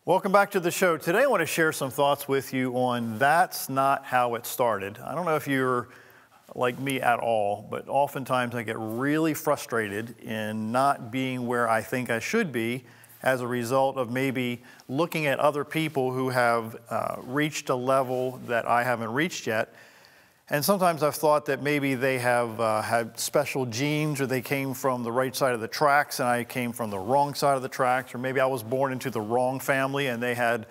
Welcome back to the show. Today I want to share some thoughts with you on that's not how it started. I don't know if you're like me at all, but oftentimes I get really frustrated in not being where I think I should be as a result of maybe looking at other people who have reached a level that I haven't reached yet. And sometimes I've thought that maybe they have had special genes, or they came from the right side of the tracks and I came from the wrong side of the tracks, or maybe I was born into the wrong family and they had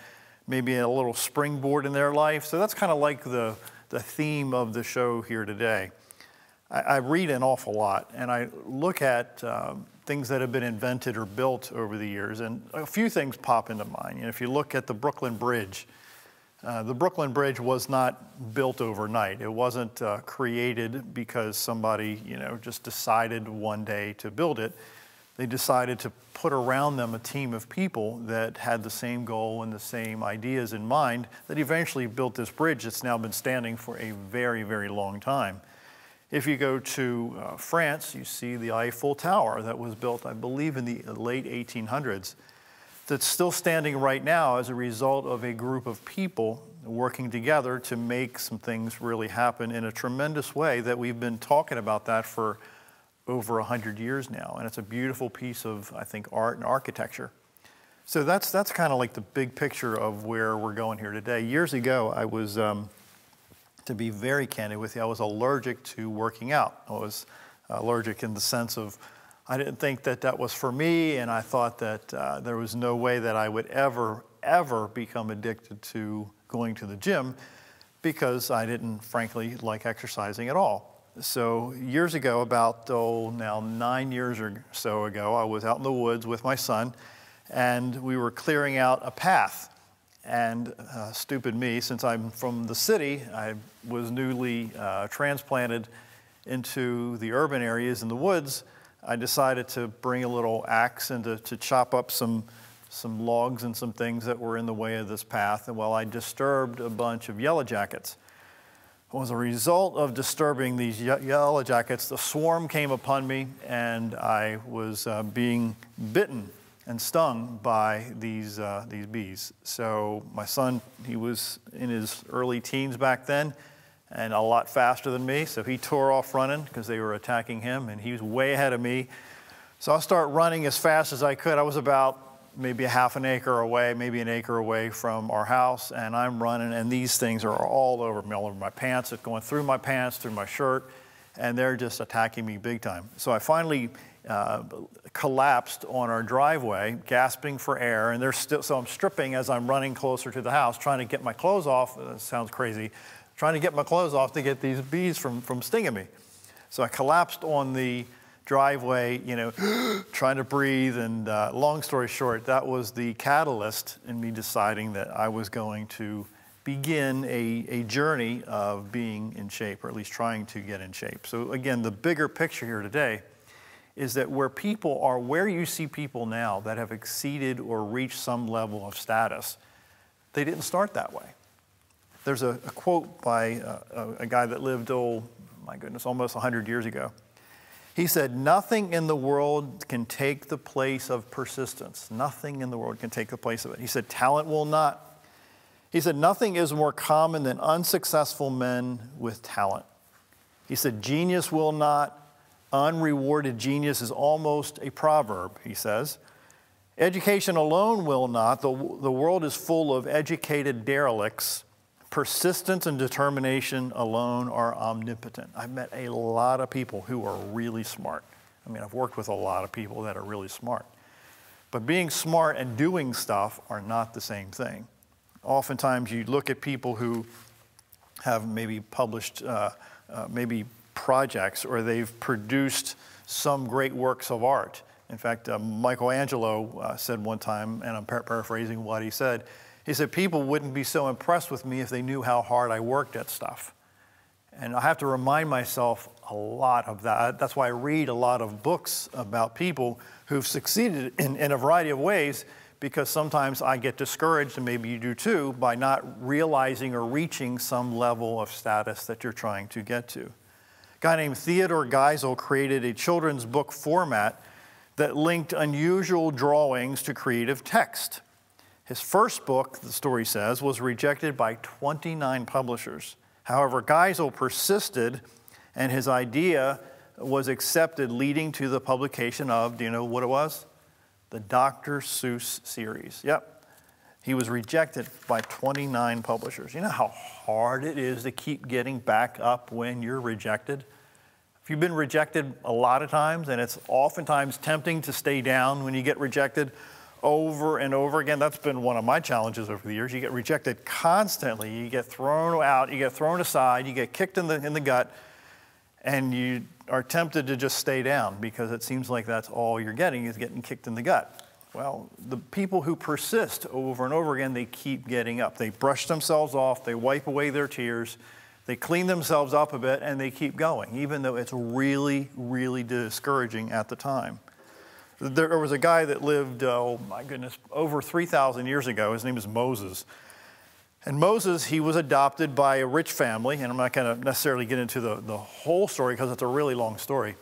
maybe a little springboard in their life. So that's kind of like the theme of the show here today. I read an awful lot and I look at things that have been invented or built over the years, and a few things pop into mind. You know, if you look at the Brooklyn Bridge was not built overnight. It wasn't created because somebody, just decided one day to build it. They decided to put around them a team of people that had the same goal and the same ideas in mind that eventually built this bridge that's now been standing for a very, very long time. If you go to France, you see the Eiffel Tower that was built, I believe, in the late 1800s. That's still standing right now as a result of a group of people working together to make some things really happen in a tremendous way that we've been talking about that for over 100 years now. And it's a beautiful piece of, I think, art and architecture. So that's kind of like the big picture of where we're going here today. Years ago, I was, to be very candid with you, I was allergic to working out. I was allergic in the sense of I didn't think that that was for me, and I thought that there was no way that I would ever become addicted to going to the gym because I didn't, frankly, like exercising at all. So years ago, about now 9 years or so ago, I was out in the woods with my son, and we were clearing out a path. And stupid me, since I'm from the city, I was newly transplanted into the urban areas in the woods. I decided to bring a little axe and to chop up some logs and some things that were in the way of this path. And while I disturbed a bunch of yellow jackets, as a result of disturbing these yellow jackets, the swarm came upon me and I was being bitten and stung by these bees. So my son, he was in his early teens back then, and a lot faster than me, so he tore off running because they were attacking him, and he was way ahead of me. So I started running as fast as I could. I was about maybe a half an acre away, maybe an acre away from our house, and I'm running, and these things are all over me, all over my pants. It's going through my pants, through my shirt, and they're just attacking me big time. So I finally collapsed on our driveway, gasping for air, and so I'm stripping as I'm running closer to the house, trying to get my clothes off. Sounds crazy. Trying to get my clothes off to get these bees from stinging me. So I collapsed on the driveway, trying to breathe, and long story short, that was the catalyst in me deciding that I was going to begin a journey of being in shape, or at least trying to get in shape. So again, the bigger picture here today is that where you see people now that have exceeded or reached some level of status, they didn't start that way. There's a quote by a guy that lived, almost 100 years ago. He said, "Nothing in the world can take the place of persistence. Nothing in the world can take the place of it." He said, "Talent will not." He said, "Nothing is more common than unsuccessful men with talent." He said, "Genius will not. Unrewarded genius is almost a proverb," he says. "Education alone will not. The world is full of educated derelicts. Persistence and determination alone are omnipotent." I've met a lot of people who are really smart. I've worked with a lot of people that are really smart. But being smart and doing stuff are not the same thing. Oftentimes you look at people who have maybe published maybe projects, or they've produced some great works of art. In fact, Michelangelo said one time, and I'm paraphrasing what he said, he said, "People wouldn't be so impressed with me if they knew how hard I worked at stuff." And I have to remind myself a lot of that. That's why I read a lot of books about people who've succeeded in a variety of ways, because sometimes I get discouraged, and maybe you do too, by not realizing or reaching some level of status that you're trying to get to. A guy named Theodore Geisel created a children's book format that linked unusual drawings to creative text. His first book, the story says, was rejected by 29 publishers. However, Geisel persisted, and his idea was accepted, leading to the publication of, do you know what it was? The Dr. Seuss series. Yep. He was rejected by 29 publishers. You know how hard it is to keep getting back up when you're rejected? If you've been rejected a lot of times, and it's oftentimes tempting to stay down when you get rejected over and over again. That's been one of my challenges over the years. You get rejected constantly. You get thrown out, you get thrown aside, you get kicked in the gut, and you are tempted to just stay down because it seems like that's all you're getting is getting kicked in the gut. Well, the people who persist over and over again, they keep getting up. They brush themselves off, they wipe away their tears, they clean themselves up a bit, and they keep going, even though it's really, really discouraging at the time. There was a guy that lived, oh my goodness, over 3,000 years ago. His name is Moses. And Moses, he was adopted by a rich family, and I'm not going to necessarily get into the whole story because it's a really long story.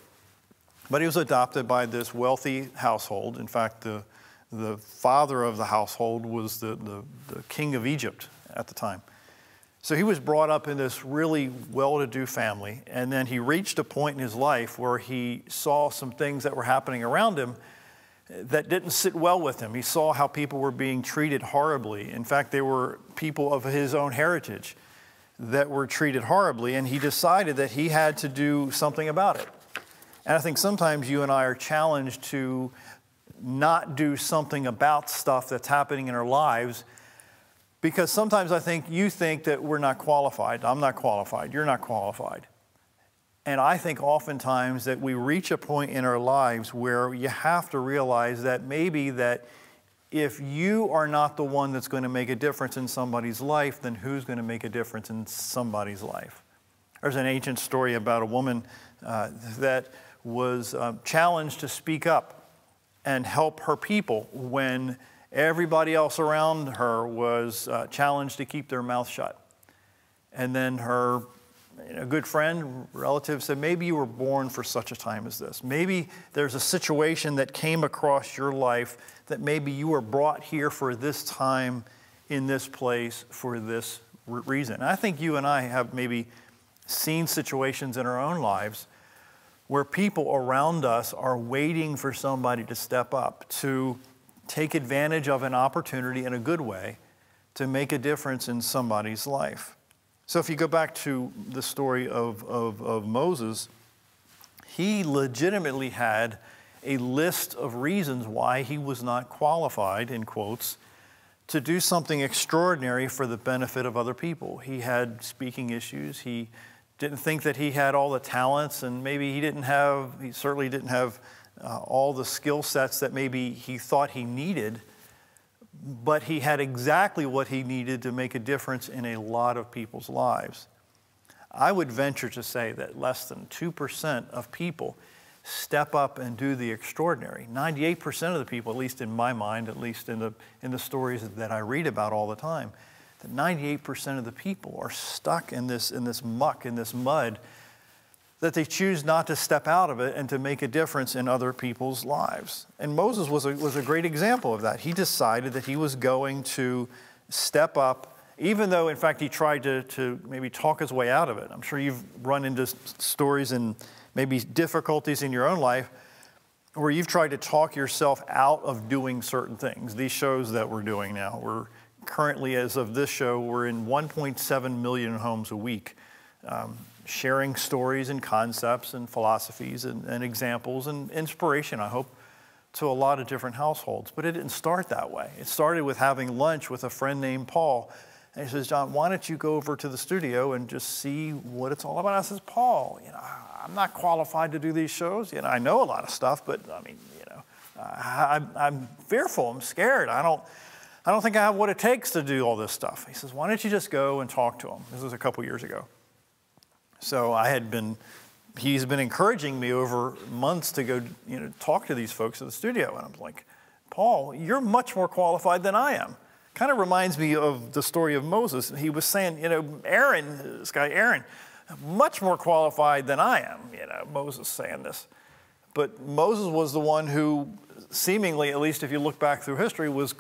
But he was adopted by this wealthy household. In fact, the father of the household was the king of Egypt at the time. So he was brought up in this really well-to-do family, and then he reached a point in his life where he saw some things that were happening around him that didn't sit well with him. He saw how people were being treated horribly. In fact, they were people of his own heritage that were treated horribly, and he decided that he had to do something about it. And I think sometimes you and I are challenged to not do something about stuff that's happening in our lives, because sometimes I think you think that we're not qualified. I'm not qualified. You're not qualified. And I think oftentimes that we reach a point in our lives where you have to realize that maybe that if you are not the one that's going to make a difference in somebody's life, then who's going to make a difference in somebody's life? There's an ancient story about a woman that was challenged to speak up and help her people when everybody else around her was challenged to keep their mouth shut. And then her good friend, relative said, maybe you were born for such a time as this. Maybe there's a situation that came across your life that maybe you were brought here for this time in this place for this reason. And I think you and I have maybe seen situations in our own lives where people around us are waiting for somebody to step up, to take advantage of an opportunity in a good way to make a difference in somebody's life. So if you go back to the story of Moses, he legitimately had a list of reasons why he was not qualified, in quotes, to do something extraordinary for the benefit of other people. He had speaking issues. He didn't think that he had all the talents, and maybe he certainly didn't have all the skill sets that maybe he thought he needed, but he had exactly what he needed to make a difference in a lot of people's lives. I would venture to say that less than 2% of people step up and do the extraordinary. 98% of the people, at least in my mind, at least in the stories that I read about all the time, that 98% of the people are stuck in this muck, in this mud, that they choose not to step out of it and to make a difference in other people's lives. And Moses was a great example of that. He decided that he was going to step up, even though, in fact, he tried to maybe talk his way out of it. I'm sure you've run into stories and maybe difficulties in your own life where you've tried to talk yourself out of doing certain things. These shows that we're doing now, we're currently, as of this show, we're in 1.7 million homes a week. Sharing stories and concepts and philosophies and examples and inspiration, I hope, to a lot of different households. But it didn't start that way. It started with having lunch with a friend named Paul. And he says, John, why don't you go over to the studio and just see what it's all about? I says, Paul, I'm not qualified to do these shows. I know a lot of stuff, but I mean, I'm fearful. I'm scared. I don't think I have what it takes to do all this stuff. He says, why don't you just go and talk to him? This was a couple years ago. So he's been encouraging me over months to go, talk to these folks at the studio. And I'm like, Paul, you're much more qualified than I am. Kind of reminds me of the story of Moses. He was saying, Aaron, this guy Aaron, much more qualified than I am. Moses saying this. But Moses was the one who seemingly, at least if you look back through history, was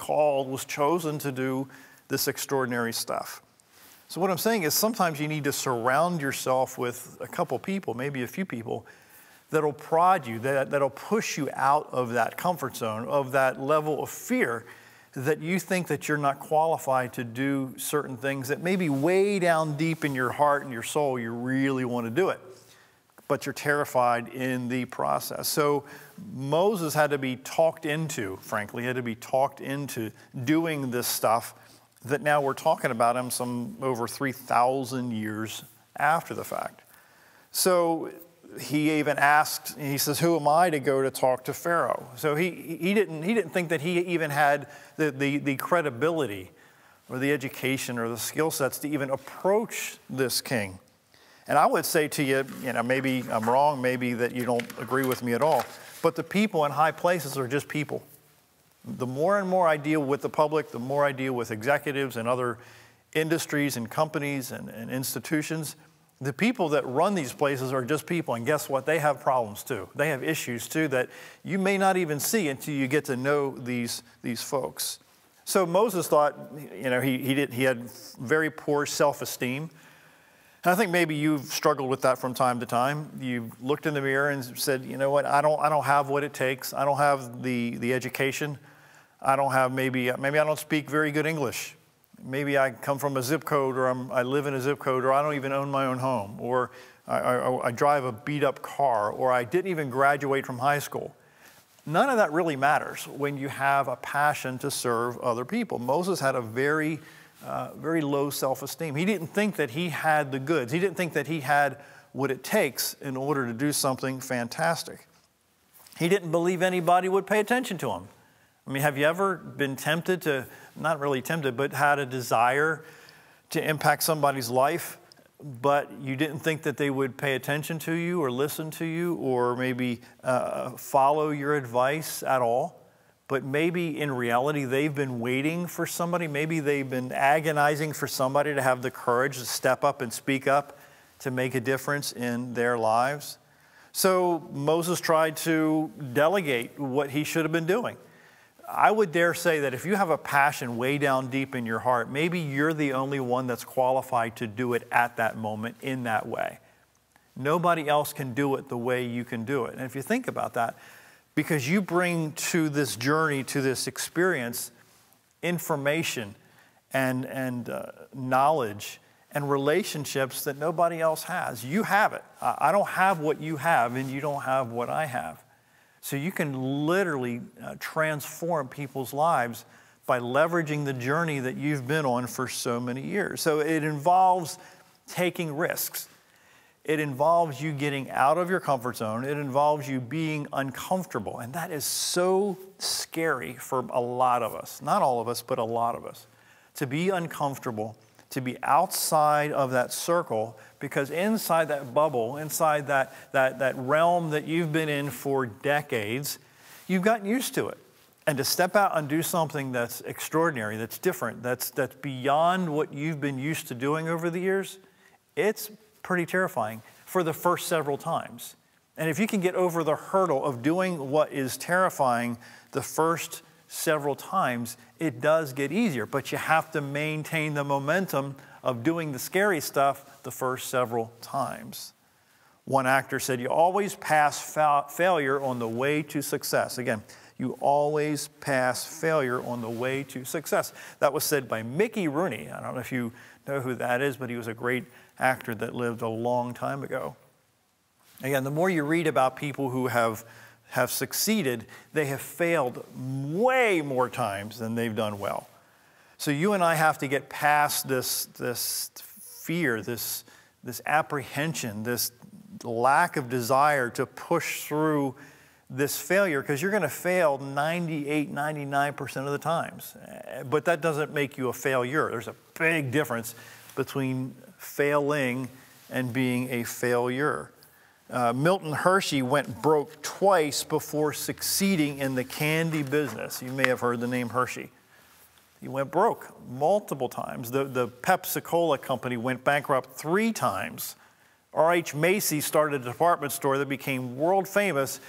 chosen to do this extraordinary stuff. So what I'm saying is sometimes you need to surround yourself with a couple people, maybe a few people, that'll prod you, that'll push you out of that comfort zone, of that level of fear that you think that you're not qualified to do certain things that maybe way down deep in your heart and your soul you really want to do it, but you're terrified in the process. So Moses had to be talked into, frankly, had to be talked into doing this stuff that now we're talking about him some over 3,000 years after the fact. So he even asked, he says, who am I to go to talk to Pharaoh? So he didn't think that he even had the credibility or the education or the skill sets to even approach this king. And I would say to you, maybe I'm wrong, maybe that you don't agree with me at all, but the people in high places are just people. The more and more I deal with the public, the more I deal with executives and other industries and companies and institutions, the people that run these places are just people. And guess what? They have problems too. They have issues too that you may not even see until you get to know these folks. So Moses thought, he had very poor self-esteem. And I think maybe you've struggled with that from time to time. You've looked in the mirror and said, you know what, I don't have what it takes. I don't have the education. I don't have, maybe I don't speak very good English. Maybe I come from a zip code, or I live in a zip code, or I don't even own my own home, or I drive a beat-up car, or I didn't even graduate from high school. None of that really matters when you have a passion to serve other people. Moses had a very low self-esteem. He didn't think that he had the goods. He didn't think that he had what it takes in order to do something fantastic. He didn't believe anybody would pay attention to him. I mean, have you ever been tempted to, not really tempted, but had a desire to impact somebody's life, but you didn't think that they would pay attention to you or listen to you or maybe follow your advice at all? But maybe in reality, they've been waiting for somebody. Maybe they've been agonizing for somebody to have the courage to step up and speak up to make a difference in their lives. So Moses tried to delegate what he should have been doing. I would dare say that if you have a passion way down deep in your heart, maybe you're the only one that's qualified to do it at that moment in that way. Nobody else can do it the way you can do it. And if you think about that, because you bring to this journey, to this experience, information and knowledge and relationships that nobody else has. You have it. I don't have what you have, and you don't have what I have. So you can literally transform people's lives by leveraging the journey that you've been on for so many years. So it involves taking risks. It involves you getting out of your comfort zone. It involves you being uncomfortable. And that is so scary for a lot of us. Not all of us, but a lot of us. To be uncomfortable, to be outside of that circle, because inside that bubble, inside that realm that you've been in for decades, you've gotten used to it. And to step out and do something that's extraordinary, that's different, that's beyond what you've been used to doing over the years, it's pretty terrifying for the first several times. And if you can get over the hurdle of doing what is terrifying the first several times, it does get easier. But you have to maintain the momentum of doing the scary stuff the first several times. One actor said, you always pass failure on the way to success. Again, you always pass failure on the way to success. That was said by Mickey Rooney. I don't know if you know who that is, but he was a great actor that lived a long time ago. Again, the more you read about people who have succeeded, they have failed way more times than they've done well. So you and I have to get past this fear, this apprehension, this lack of desire to push through this failure, because you're going to fail 98, 99% of the times. But that doesn't make you a failure. There's a big difference between failing and being a failure. Milton Hershey went broke twice before succeeding in the candy business. You may have heard the name Hershey. He went broke multiple times. The Pepsi-Cola company went bankrupt 3 times. R.H. Macy started a department store that became world famous,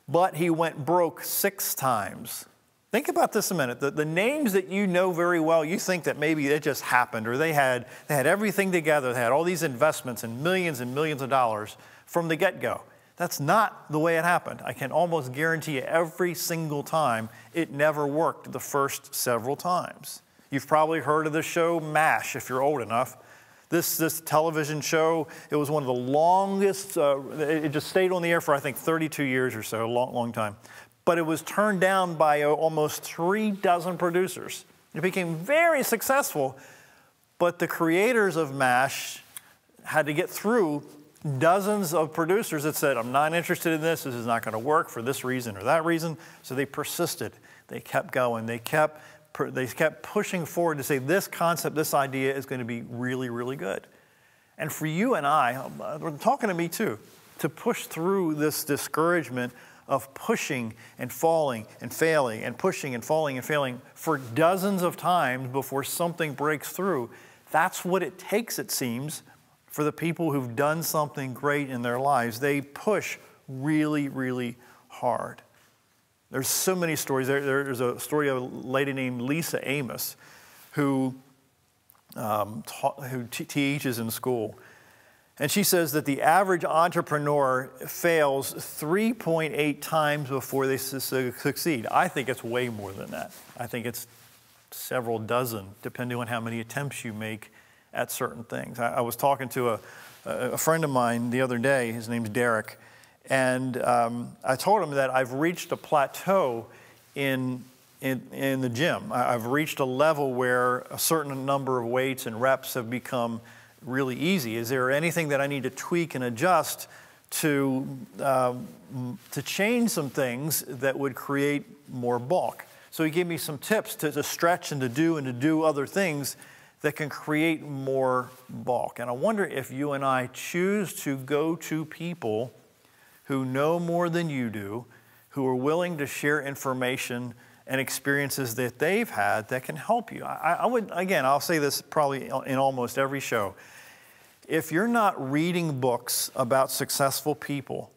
but he went broke 6 times. Think about this a minute. The names that you know very well, you think that maybe it just happened, or they had everything together. They had all these investments and millions of dollars from the get-go. That's not the way it happened. I can almost guarantee you every single time it never worked the first several times. You've probably heard of the show MASH if you're old enough. This television show, it was one of the longest, it just stayed on the air for I think 32 years or so, a long time. But it was turned down by almost 36 producers. It became very successful, but the creators of MASH had to get through dozens of producers that said, I'm not interested in this is not going to work for this reason or that reason. So they persisted. They kept going. They kept pushing forward to say this concept, this idea is going to be really, really good. And for you and I, talking to me too, to push through this discouragement of pushing and falling and failing and pushing and falling and failing for dozens of times before something breaks through. That's what it takes, it seems, for the people who've done something great in their lives. They push really, really hard. There's so many stories. There's a story of a lady named Lisa Amos who teaches in school. And she says that the average entrepreneur fails 3.8 times before they succeed. I think it's way more than that. I think it's several dozen, depending on how many attempts you make at certain things. I was talking to a friend of mine the other day. His name's Derek. And I told him that I've reached a plateau in the gym. I've reached a level where a certain number of weights and reps have become really easy. Is there anything that I need to tweak and adjust to change some things that would create more bulk? So he gave me some tips to stretch and to do other things that can create more bulk. And I wonder if you and I choose to go to people who know more than you do, who are willing to share information and experiences that they've had that can help you. I would, again, I'll say this probably in almost every show. If you're not reading books about successful people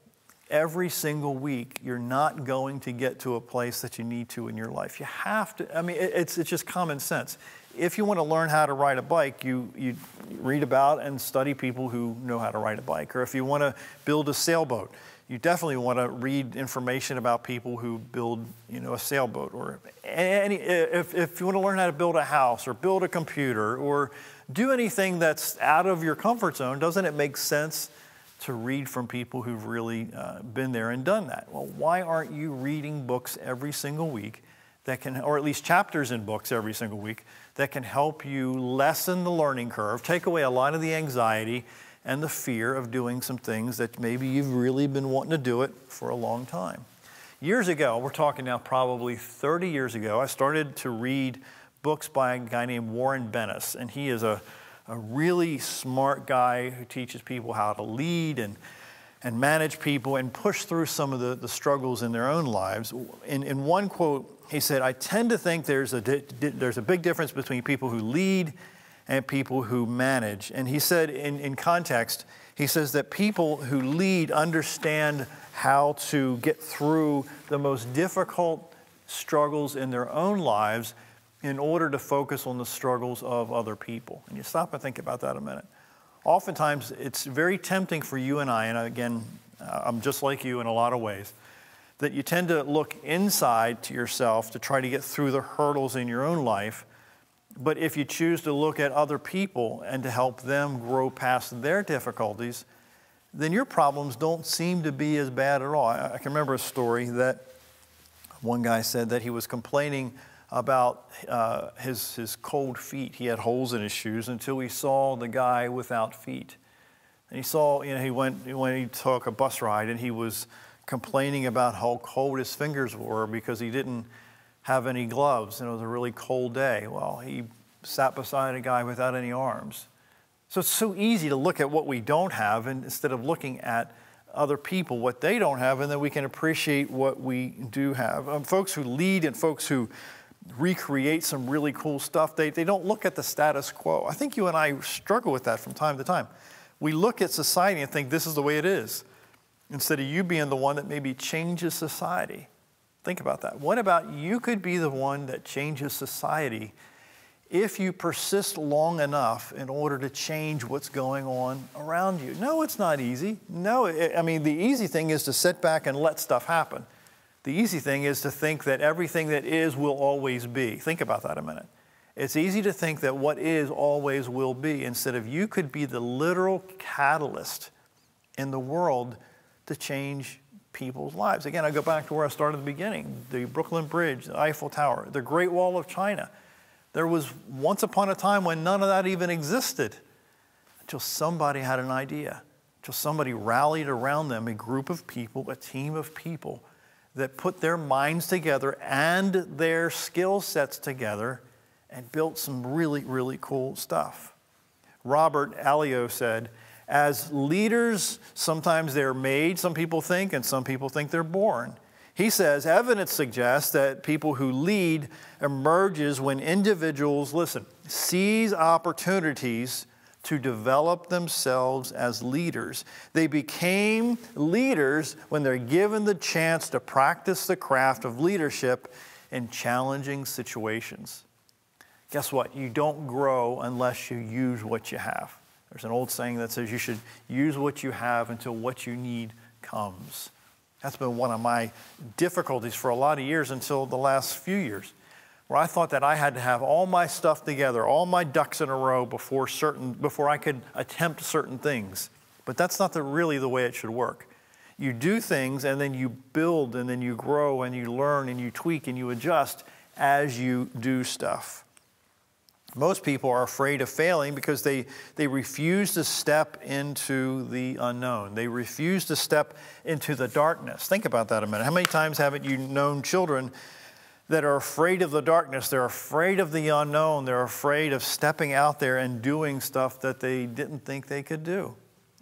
every single week, you're not going to get to a place that you need to in your life. You have to, I mean, it's just common sense. If you want to learn how to ride a bike, you read about and study people who know how to ride a bike. Or if you want to build a sailboat, you definitely want to read information about people who build, a sailboat. Or if you want to learn how to build a house or build a computer or do anything that's out of your comfort zone, doesn't it make sense to read from people who've really been there and done that? Well, why aren't you reading books every single week that can, or at least chapters in books every single week, that can help you lessen the learning curve, take away a lot of the anxiety and the fear of doing some things that maybe you've really been wanting to do it for a long time. Years ago, we're talking now probably 30 years ago, I started to read books by a guy named Warren Bennis, and he is a really smart guy who teaches people how to lead and manage people and push through some of the struggles in their own lives. In one quote, he said, I tend to think there's a big difference between people who lead and people who manage. And he said in context, he says that people who lead understand how to get through the most difficult struggles in their own lives in order to focus on the struggles of other people. And you stop and think about that a minute. Oftentimes, it's very tempting for you and I, and again, I'm just like you in a lot of ways, that you tend to look inside to yourself to try to get through the hurdles in your own life. But if you choose to look at other people and to help them grow past their difficulties, then your problems don't seem to be as bad at all. I can remember a story that one guy said that he was complaining about his cold feet. He had holes in his shoes until he saw the guy without feet. And he saw, he took a bus ride and he was complaining about how cold his fingers were because he didn't have any gloves and it was a really cold day. Well, he sat beside a guy without any arms. So it's so easy to look at what we don't have and instead of looking at other people, what they don't have, and then we can appreciate what we do have. Folks who lead and folks who recreate some really cool stuff, they don't look at the status quo. I think you and I struggle with that from time to time. We look at society and think this is the way it is. instead of you being the one that maybe changes society. Think about that. What about you could be the one that changes society if you persist long enough in order to change what's going on around you? No, it's not easy. No, I mean, the easy thing is to sit back and let stuff happen. The easy thing is to think that everything that is will always be. Think about that a minute. It's easy to think that what is always will be, instead of you could be the literal catalyst in the world to change people's lives. Again, I go back to where I started at the beginning, the Brooklyn Bridge, the Eiffel Tower, the Great Wall of China. There was once upon a time when none of that even existed, until somebody had an idea, until somebody rallied around them, a group of people, a team of people that put their minds together and their skill sets together and built some really, really cool stuff. Robert Alio said, as leaders, sometimes they're made, some people think, and some people think they're born. He says, evidence suggests that people who lead emerges when individuals, listen, seize opportunities to develop themselves as leaders. They became leaders when they're given the chance to practice the craft of leadership in challenging situations. Guess what? You don't grow unless you use what you have. There's an old saying that says you should use what you have until what you need comes. That's been one of my difficulties for a lot of years until the last few years, where I thought that I had to have all my stuff together, all my ducks in a row before I could attempt certain things. But that's not really the way it should work. You do things and then you build and then you grow and you learn and you tweak and you adjust as you do stuff. Most people are afraid of failing because they refuse to step into the unknown. They refuse to step into the darkness. Think about that a minute. How many times haven't you known children that are afraid of the darkness? They're afraid of the unknown. They're afraid of stepping out there and doing stuff that they didn't think they could do.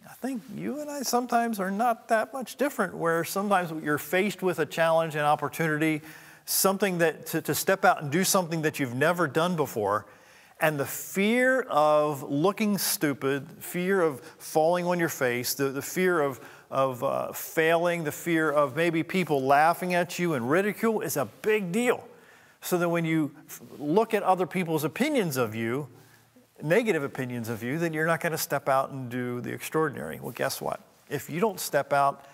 I think you and I sometimes are not that much different, where sometimes you're faced with a challenge, an opportunity, something that to step out and do something that you've never done before. And the fear of looking stupid, fear of falling on your face, the fear of failing, the fear of maybe people laughing at you and ridicule is a big deal. So that when you look at other people's opinions of you, negative opinions of you, then you're not going to step out and do the extraordinary. Well, guess what? If you don't step out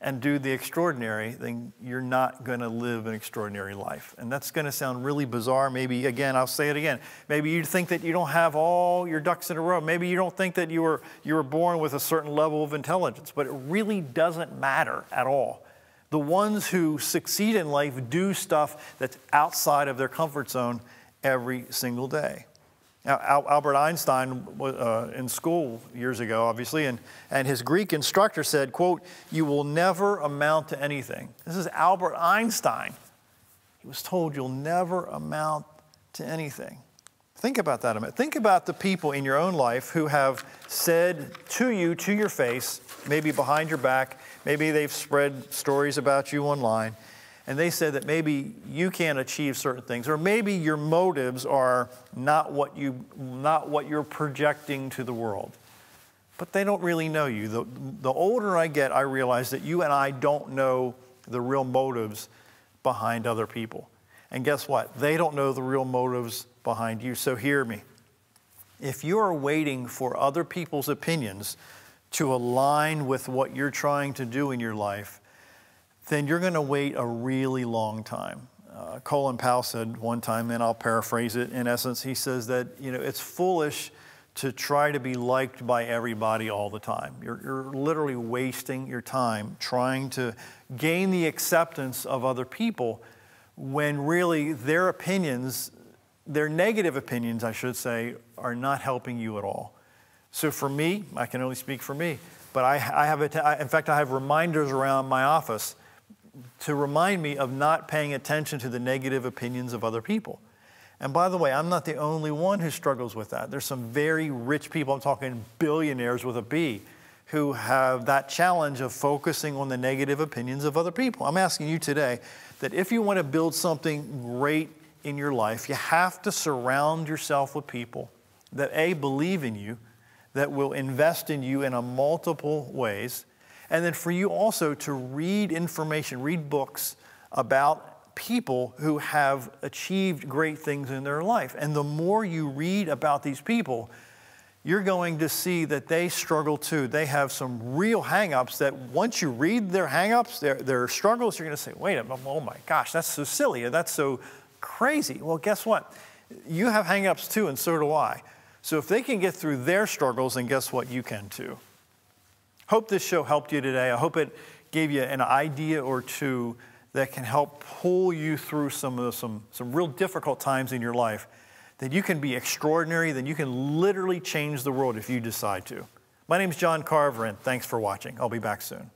and do the extraordinary, then you're not going to live an extraordinary life. And that's going to sound really bizarre. Maybe, again, I'll say it again. Maybe you think that you don't have all your ducks in a row. Maybe you don't think that you were born with a certain level of intelligence, but it really doesn't matter at all. The ones who succeed in life do stuff that's outside of their comfort zone every single day. Now, Albert Einstein was in school years ago, obviously, and his Greek instructor said, quote, "You will never amount to anything." This is Albert Einstein. He was told you'll never amount to anything. Think about that a minute. Think about the people in your own life who have said to you, to your face, maybe behind your back, maybe they've spread stories about you online, and they said that maybe you can't achieve certain things, or maybe your motives are not what you're projecting to the world. But they don't really know you. The older I get, I realize that you and I don't know the real motives behind other people. And guess what? They don't know the real motives behind you. So hear me. If you are waiting for other people's opinions to align with what you're trying to do in your life, then you're going to wait a really long time. Colin Powell said one time, and I'll paraphrase it, in essence, he says that, it's foolish to try to be liked by everybody all the time. You're literally wasting your time trying to gain the acceptance of other people when really their opinions, their negative opinions, I should say, are not helping you at all. So for me, I can only speak for me, but I have reminders around my office to remind me of not paying attention to the negative opinions of other people. And by the way, I'm not the only one who struggles with that. There's some very rich people, I'm talking billionaires with a B, who have that challenge of focusing on the negative opinions of other people. I'm asking you today that if you want to build something great in your life, you have to surround yourself with people that A, believe in you, that will invest in you in a multiple ways, And then for you also to read information, read books about people who have achieved great things in their life. And the more you read about these people, you're going to see that they struggle too. They have some real hang-ups that once you read their hang-ups, their struggles, you're going to say, wait a minute, oh my gosh, that's so silly, that's so crazy. Well, guess what? You have hang-ups too, and so do I. So if they can get through their struggles, then guess what? You can too. Hope this show helped you today. I hope it gave you an idea or two that can help pull you through some real difficult times in your life, that you can be extraordinary, that you can literally change the world if you decide to. My name is John Carver, and thanks for watching. I'll be back soon.